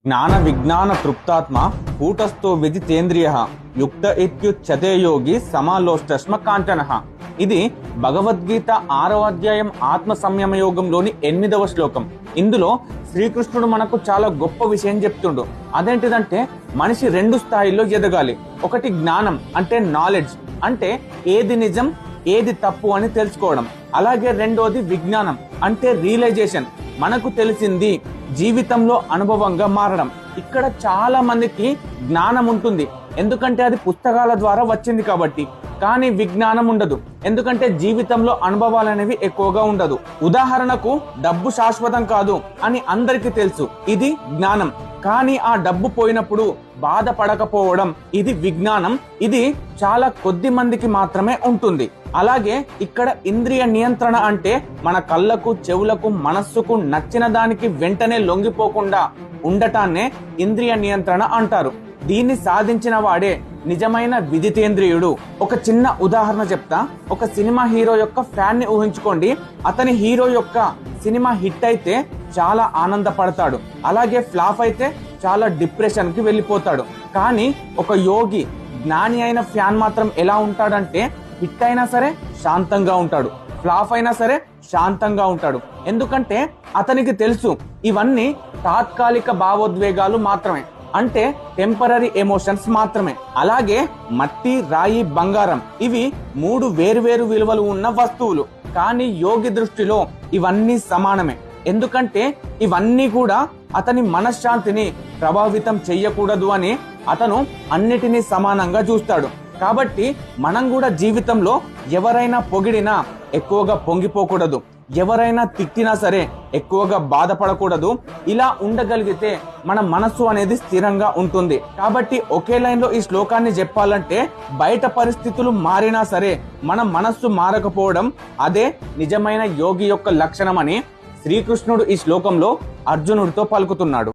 జ్ఞాన విజ్ఞాన తృప్తాత్మ కూటస్థో విజితేంద్రియ యుక్త ఇత్యుచ్యతే యోగి సమాలోష్టశ్మ కాంచనః. ఇది భగవద్గీత 6వ అధ్యాయం ఆత్మ సంయమ యోగంలోని 8వ శ్లోకం. ఇందులో శ్రీకృష్ణుడు మనకు చాలా గొప్ప విషయం చెప్తుండు. అదేంటిదంటే మనిషి 2 స్థాయిల్లో ఎదగాలి. ఒకటి జ్ఞానం అంటే నాలెడ్జ్, అంటే ఏది నిజం ఏది తప్పు అని తెలుసుకోవడం. అలాగే రెండోది విజ్ఞానం అంటే రియలైజేషన్, మనకు తెలిసింది జీవితంలో అనుభవంగా మారడం. ఇక్కడ చాలా మందికి జ్ఞానం ఉంటుంది, ఎందుకంటే అది పుస్తకాల ద్వారా వచ్చింది కాబట్టి. కానీ విజ్ఞానం ఉండదు, ఎందుకంటే జీవితంలో అనుభవాలు అనేవి ఎక్కువగా ఉండదు. ఉదాహరణకు డబ్బు శాశ్వతం కాదు అని అందరికీ తెలుసు, ఇది జ్ఞానం. కానీ ఆ డబ్బు పోయినప్పుడు బాధపడకపోవడం, ఇది విజ్ఞానం. ఇది చాలా కొద్ది మందికి మాత్రమే ఉంటుంది. అలాగే ఇక్కడ ఇంద్రియ నియంత్రణ అంటే మన కళ్ళకు చెవులకు మనస్సుకు నచ్చిన దానికి వెంటనే లొంగిపోకుండా ఉండటాన్నే ఇంద్రియ నియంత్రణ అంటారు. దీన్ని సాధించిన వాడే నిజమైన విదితేంద్రియుడు. ఒక చిన్న ఉదాహరణ చెప్తా. ఒక సినిమా హీరో యొక్క ఫ్యాన్ ని ఊహించుకోండి. అతని హీరో యొక్క సినిమా హిట్ అయితే చాలా ఆనందపడతాడు, అలాగే ఫ్లాప్ అయితే చాలా డిప్రెషన్ కి వెళ్ళిపోతాడు. కానీ ఒక యోగి జ్ఞాని అయిన ఫ్యాన్ మాత్రం ఎలా ఉంటాడంటే హిట్ అయినా సరే శాంతంగా ఉంటాడు, ఫ్లాప్ అయినా సరే శాంతంగా ఉంటాడు. ఎందుకంటే అతనికి తెలుసు ఇవన్నీ తాత్కాలిక భావోద్వేగాలు మాత్రమే, అంటే టెంపరరీ ఎమోషన్స్ మాత్రమే. అలాగే మట్టి, రాయి, బంగారం ఇవి 3 వేరువేరు విలువలు ఉన్న వస్తువులు. కానీ యోగి దృష్టిలో ఇవన్నీ సమానమే, ఎందుకంటే ఇవన్నీ కూడా అతని మనశ్శాంతిని ప్రభావితం చెయ్యకూడదు అని అతను అన్నిటినీ సమానంగా చూస్తాడు. కాబట్టి మనం కూడా జీవితంలో ఎవరైనా పొగిడినా ఎక్కువగా పొంగిపోకూడదు, ఎవరైనా తిట్టినా సరే ఎక్కువగా బాధపడకూడదు. ఇలా ఉండగలిగితే మన మనస్సు అనేది స్థిరంగా ఉంటుంది. కాబట్టి ఒకే లైన్ లో ఈ శ్లోకాన్ని చెప్పాలంటే బయట పరిస్థితులు మారినా సరే మన మనస్సు మారకపోవడం, అదే నిజమైన యోగి యొక్క లక్షణం అని శ్రీకృష్ణుడు ఈ శ్లోకంలో అర్జునుడితో పలుకుతున్నాడు.